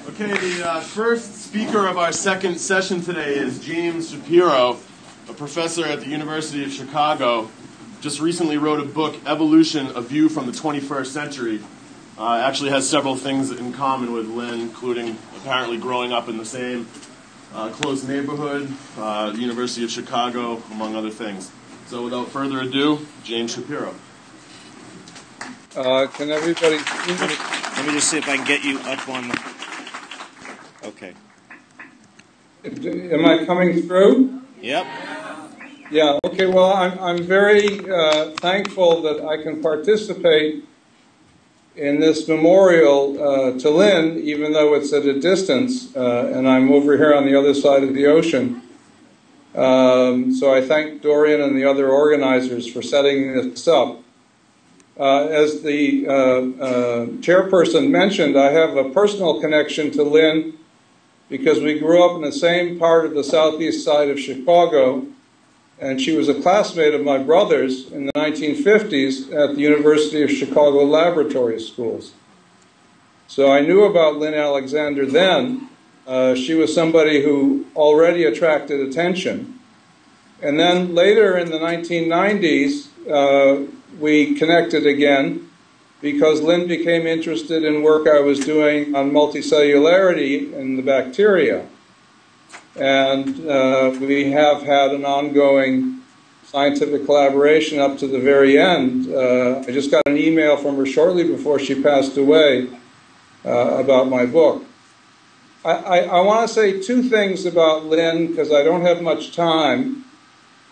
Okay, the first speaker of our second session today is James Shapiro, a professor at the University of Chicago. Just recently wrote a book, Evolution, A View from the 21st Century. Actually has several things in common with Lynn, including apparently growing up in the same close neighborhood, the University of Chicago, among other things. So without further ado, James Shapiro. Can everybody... Let me just see if I can get you up on the... Okay. Am I coming through? Yep. Yeah, okay, well, I'm very thankful that I can participate in this memorial to Lynn, even though it's at a distance, and I'm over here on the other side of the ocean. So I thank Dorian and the other organizers for setting this up. As the chairperson mentioned, I have a personal connection to Lynn because we grew up in the same part of the southeast side of Chicago, and she was a classmate of my brother's in the 1950s at the University of Chicago Laboratory Schools. So I knew about Lynn Alexander then. She was somebody who already attracted attention. And then later in the 1990s, we connected again because Lynn became interested in work I was doing on multicellularity in the bacteria. And we have had an ongoing scientific collaboration up to the very end. I just got an email from her shortly before she passed away about my book. I want to say two things about Lynn because I don't have much time.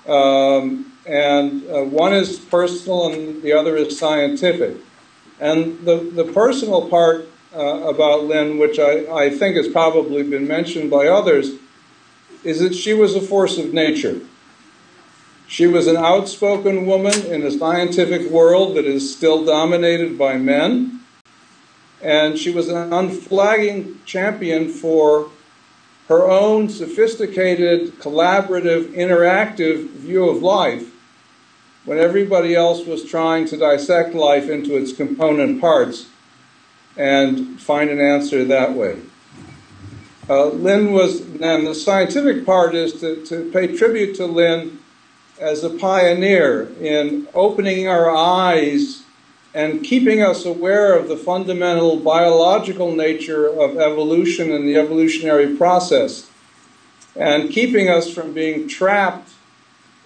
One is personal and the other is scientific. And the personal part about Lynn, which I think has probably been mentioned by others, is that she was a force of nature. She was an outspoken woman in a scientific world that is still dominated by men. And she was an unflagging champion for her own sophisticated, collaborative, interactive view of life when everybody else was trying to dissect life into its component parts and find an answer that way. Lynn was, and the scientific part is to pay tribute to Lynn as a pioneer in opening our eyes and keeping us aware of the fundamental biological nature of evolution and the evolutionary process, and keeping us from being trapped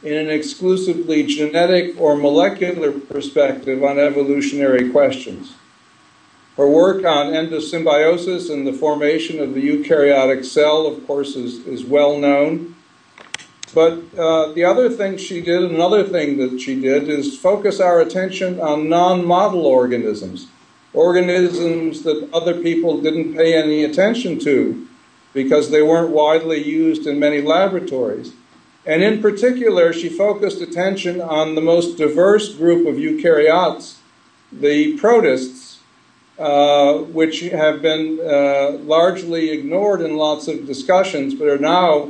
in an exclusively genetic or molecular perspective on evolutionary questions. Her work on endosymbiosis and the formation of the eukaryotic cell, of course, is well known. But the other thing she did, another thing that she did, is focus our attention on non-model organisms, organisms that other people didn't pay any attention to because they weren't widely used in many laboratories. And in particular, she focused attention on the most diverse group of eukaryotes, the protists, which have been largely ignored in lots of discussions, but are now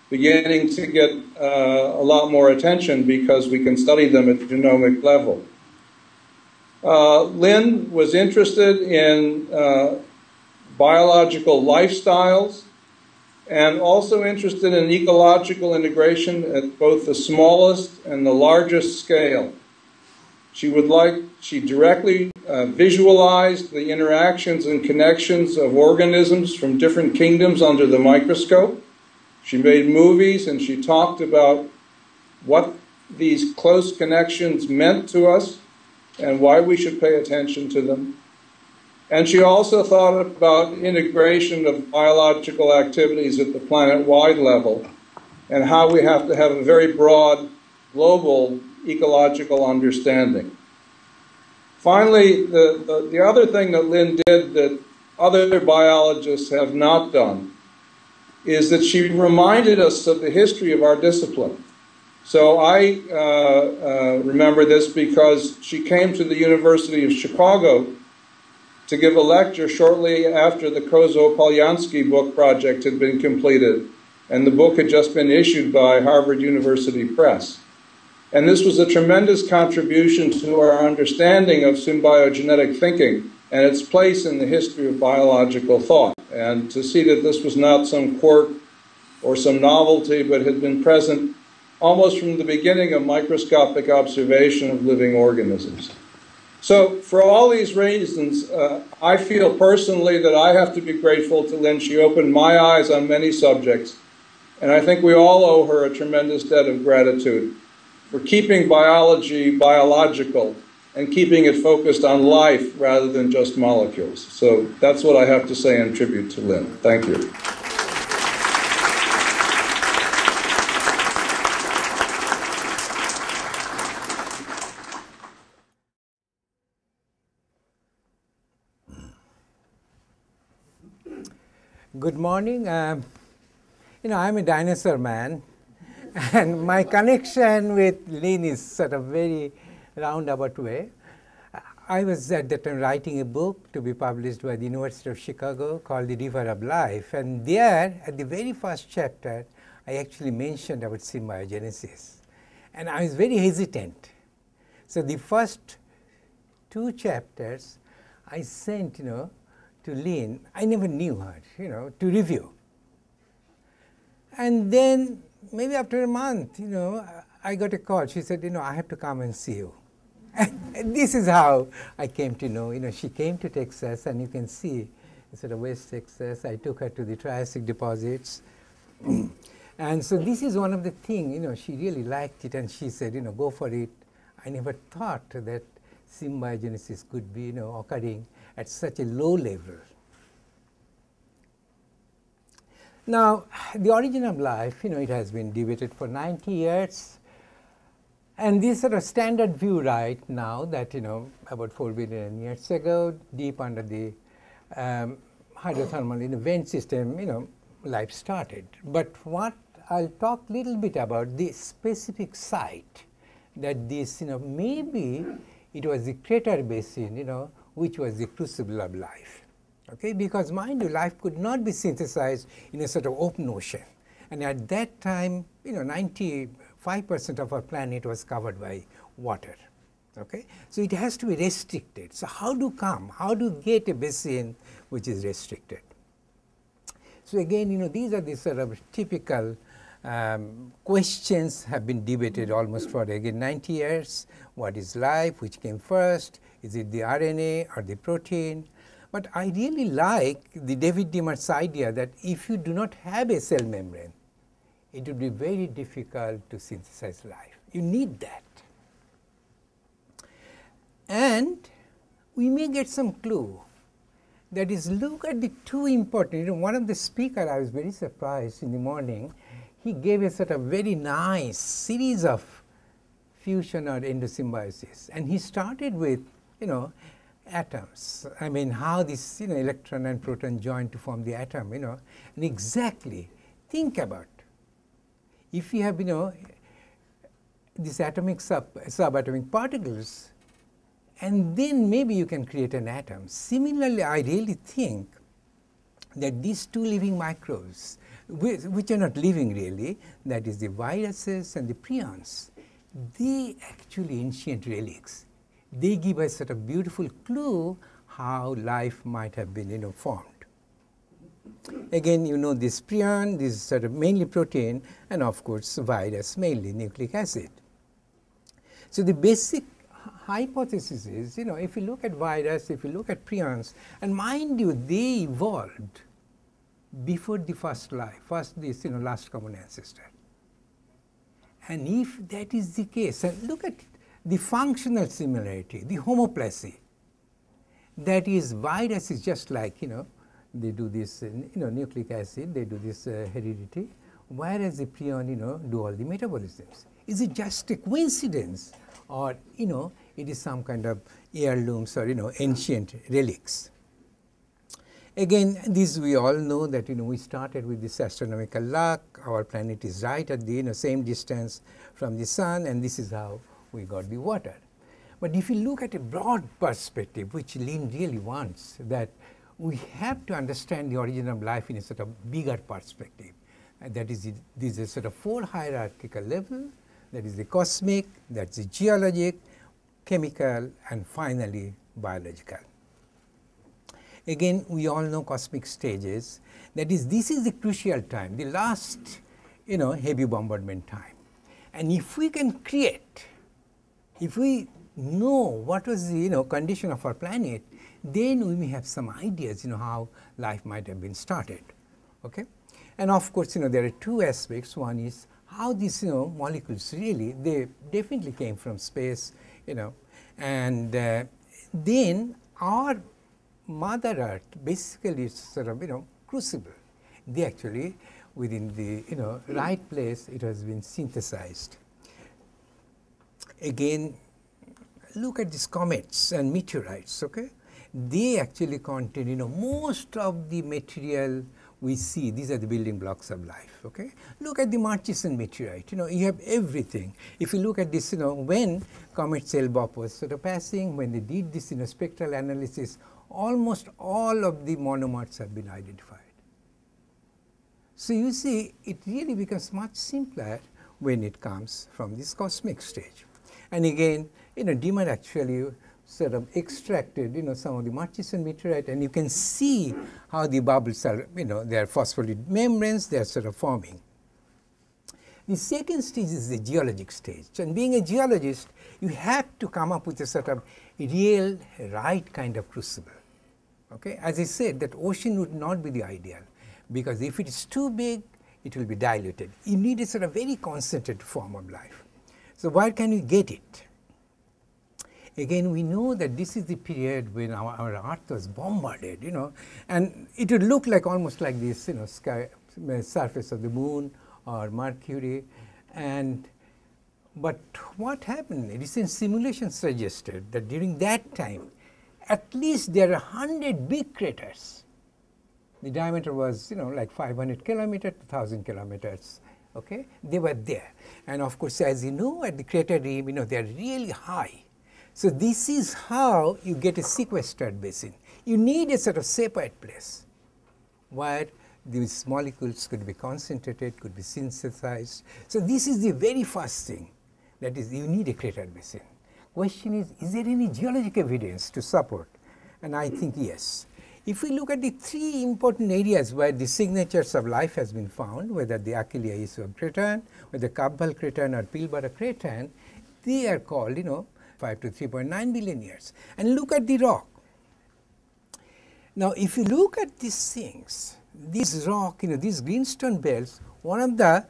beginning to get a lot more attention because we can study them at the genomic level. Lynn was interested in biological lifestyles and also interested in ecological integration at both the smallest and the largest scale. She directly visualized the interactions and connections of organisms from different kingdoms under the microscope. She made movies and she talked about what these close connections meant to us and why we should pay attention to them. And she also thought about integration of biological activities at the planet-wide level and how we have to have a very broad global ecological understanding. Finally, the other thing that Lynn did that other biologists have not done is that she reminded us of the history of our discipline. So I remember this because she came to the University of Chicago to give a lecture shortly after the Kozo-Polyansky book project had been completed, and the book had just been issued by Harvard University Press. And this was a tremendous contribution to our understanding of symbiogenetic thinking and its place in the history of biological thought, and to see that this was not some quirk or some novelty, but had been present almost from the beginning of microscopic observation of living organisms. So for all these reasons, I feel personally that I have to be grateful to Lynn. She opened my eyes on many subjects, and I think we all owe her a tremendous debt of gratitude for keeping biology biological and keeping it focused on life rather than just molecules. So that's what I have to say in tribute to Lynn. Thank you. Good morning. I'm a dinosaur man, and my connection with Lynn is sort of very roundabout way. I was at that time writing a book to be published by the University of Chicago called The River of Life, and there, at the very first chapter, I actually mentioned about symbiogenesis, and I was very hesitant. So the first 2 chapters I sent, to Lynn. I never knew her, to review. And then maybe after a month, I got a call. She said, I have to come and see you. And this is how I came to know. She came to Texas, and you can see sort of West Texas. I took her to the Triassic deposits. And so this is one of the things, she really liked it, and she said, go for it. I never thought that symbiogenesis could be, occurring at such a low level. Now, the origin of life, it has been debated for 90 years. And this sort of standard view right now that, about 4 billion years ago, deep under the hydrothermal vent system, life started. But what I'll talk a little bit about the specific site that this, maybe it was the crater basin, which was the crucible of life. Okay, because mind you, life could not be synthesized in a sort of open ocean. And at that time, 95% of our planet was covered by water. Okay, so it has to be restricted. So how do get a basin which is restricted? So again, these are the sort of typical questions have been debated almost for, again, 90 years. What is life? Which came first? Is it the RNA or the protein? But I really like the David Demar's idea that if you do not have a cell membrane, it would be very difficult to synthesize life. You need that. And we may get some clue. That is, look at the 2 important, one of the speakers, I was very surprised in the morning, he gave a sort of very nice series of fusion or endosymbiosis. And he started with, atoms. I mean, how this, electron and proton join to form the atom, and exactly think about if you have, these atomic subatomic particles, and then maybe you can create an atom. Similarly, I really think that these 2 living microbes, which are not living really, that is the viruses and the prions, they actually ancient relics. They give us sort of beautiful clue how life might have been formed. Again, this prion, this is sort of mainly protein, and of course virus, mainly nucleic acid. So the basic hypothesis is, if you look at virus, if you look at prions, and mind you, they evolved before the first life, this last common ancestor. And if that is the case, and look at the functional similarity, the homoplasy, that is, virus is just like, they do this, nucleic acid, they do this heredity, whereas the prion, do all the metabolisms. Is it just a coincidence, or, it is some kind of heirlooms or, ancient relics? Again, this we all know that, we started with this astronomical luck. Our planet is right at the, same distance from the sun, and this is how we got the water. But if you look at a broad perspective, which Lynn really wants, that we have to understand the origin of life in a sort of bigger perspective. And that is, this is sort of 4 hierarchical level. That is the cosmic, that's the geologic, chemical, and finally biological. Again, we all know cosmic stages. That is, this is the crucial time, the last, heavy bombardment time. And if we can create, if we know what was the, condition of our planet, then we may have some ideas, how life might have been started, okay? And of course, there are two aspects. One is how these, molecules really, they definitely came from space, and then our Mother Earth basically is sort of, crucible. They actually, within the, right place, it has been synthesized. Again, look at these comets and meteorites, okay? They actually contain, most of the material we see. These are the building blocks of life, okay? Look at the Murchison meteorite, you have everything. If you look at this, when comet Hale-Bopp was sort of passing, when they did this, spectral analysis, almost all of the monomers have been identified. So you see, it really becomes much simpler when it comes from this cosmic stage. And again, Diemer actually sort of extracted, some of the Murchison meteorite, and you can see how the bubbles are, they are phospholipid membranes, they are sort of forming. The second stage is the geologic stage. And being a geologist, you have to come up with a sort of real, right kind of crucible. Okay? As I said, that ocean would not be the ideal, because if it is too big, it will be diluted. You need a sort of very concentrated form of life. So where can you get it? Again, we know that this is the period when our Earth was bombarded, and it would look like almost like this, sky, surface of the moon or Mercury. But what happened? Recent simulations suggested that during that time, at least there are 100 big craters. The diameter was, like 500 kilometers to 1,000 kilometers. Okay, they were there, and of course, as you know, at the crater rim, they are really high. So this is how you get a sequestered basin. You need a sort of separate place where these molecules could be concentrated, could be synthesized. So this is the very first thing. That is, you need a crater basin. Question is there any geologic evidence to support? And I think yes. If we look at the three important areas where the signatures of life has been found, whether the Aquileia Isuab craton, whether Kapval craton or Pilbara craton, they are called, 5 to 3.9 billion years. And look at the rock. Now, if you look at these things, this rock, these greenstone belts, one of the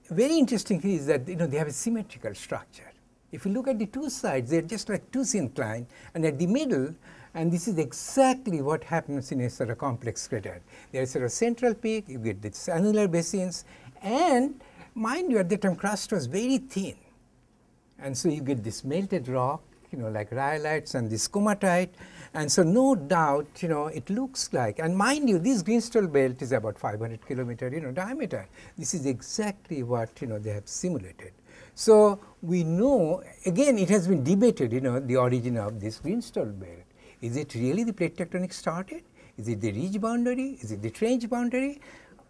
very interesting things is that, they have a symmetrical structure. If you look at the two sides, they're just like two syncline, and at the middle, and this is exactly what happens in a sort of complex crater. There is a central peak, you get these annular basins, and mind you, at the time crust was very thin. And so you get this melted rock, like rhyolites and this comatite. And so no doubt, it looks like, and mind you, this greenstone belt is about 500 kilometer, diameter. This is exactly what, they have simulated. So we know, again, it has been debated, the origin of this greenstone belt. Is it really the plate tectonic started? Is it the ridge boundary? Is it the trench boundary?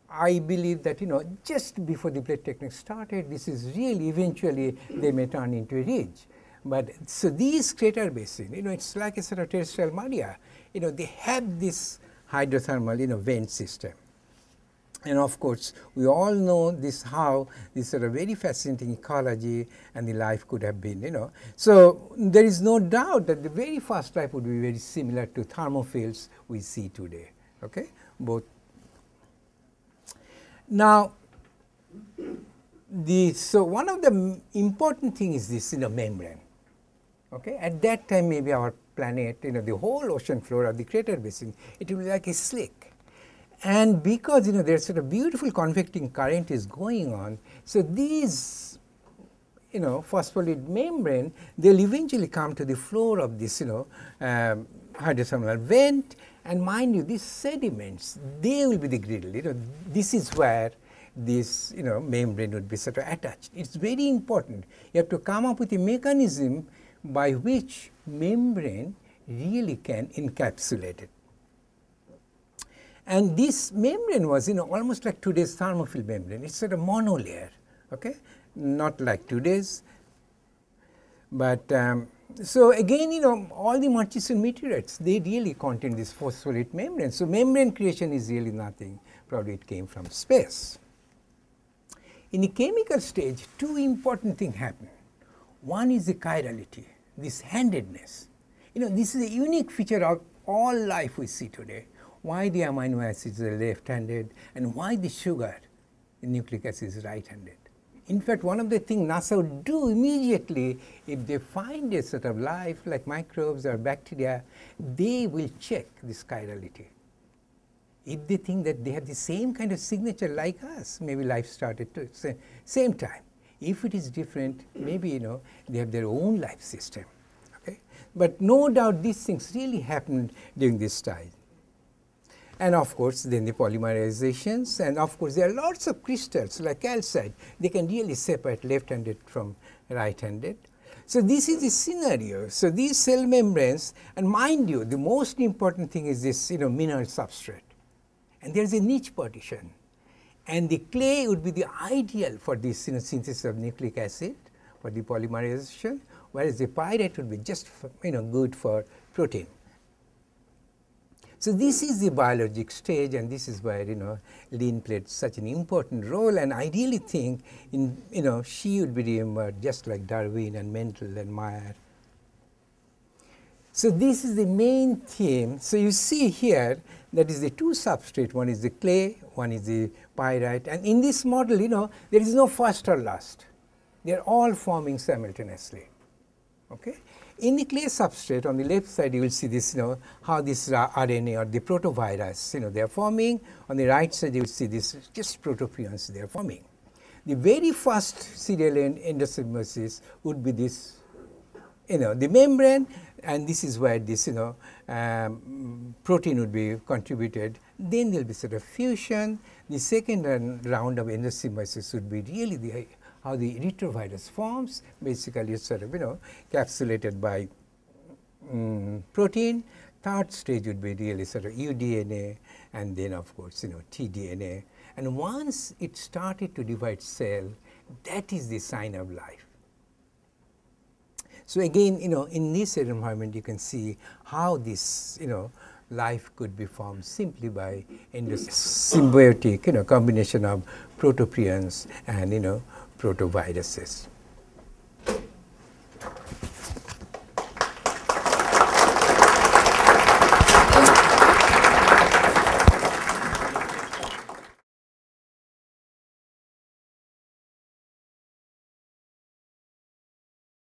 I believe that, just before the plate tectonic started, this is really, eventually, they may turn into a ridge. But so these crater basin, it's like a sort of terrestrial Maria. They have this hydrothermal, vent system. And of course, we all know this, how this sort of very fascinating ecology and the life could have been, So there is no doubt that the very first life would be very similar to thermophils we see today, okay? Both. Now, so one of the important things is this, membrane. Okay, at that time, maybe our planet, the whole ocean floor of the crater basin, it will be like a slick. And because, there's sort of beautiful convecting current is going on, so these, phospholipid membrane, they'll eventually come to the floor of this, hydrothermal vent. And mind you, these sediments, they will be the griddle. This is where this, membrane would be sort of attached. It's very important. You have to come up with a mechanism by which membrane really can encapsulate it. And this membrane was, almost like today's thermophil membrane. It's sort of monolayer, okay? Not like today's, but So again, all the Murchison meteorites, they really contain this phosphorate membrane. So membrane creation is really nothing. Probably it came from space. In the chemical stage, two important things happen. One is the chirality, this handedness. This is a unique feature of all life we see today. Why the amino acids are left-handed and why the sugar, the nucleic acid, is right-handed. In fact, one of the things NASA would do immediately, if they find a sort of life like microbes or bacteria, they will check this chirality. If they think that they have the same kind of signature like us, maybe life started at the same time. If it is different, maybe they have their own life system. Okay? But no doubt these things really happened during this time. And of course, then the polymerizations, and of course, there are lots of crystals like calcite. They can really separate left-handed from right-handed. So this is the scenario. So these cell membranes, and mind you, the most important thing is this mineral substrate. And there is a niche partition. And the clay would be the ideal for this synthesis of nucleic acid for the polymerization, whereas the pyrite would be just good for protein. So this is the biologic stage, and this is where Lynn played such an important role. And I really think she would be remembered just like Darwin and Mendel and Meyer. So this is the main theme. So you see here that is the two substrate. One is the clay, one is the pyrite. And in this model, there is no first or last. They are all forming simultaneously. Okay. In the clay substrate, on the left side, you will see this, how this RNA or the protovirus, they are forming. On the right side, you will see this just protoprions they are forming. The very first serial endosymbiosis would be this, the membrane, and this is where this, protein would be contributed. Then there will be sort of fusion. The second round of endosymbiosis would be really how the retrovirus forms. Basically, it's sort of, capsulated by protein. Third stage would be really sort of uDNA, and then, of course, tDNA. And once it started to divide cell, that is the sign of life. So again, in this environment, you can see how this, life could be formed simply by symbiotic, combination of protoprions and, protoviruses.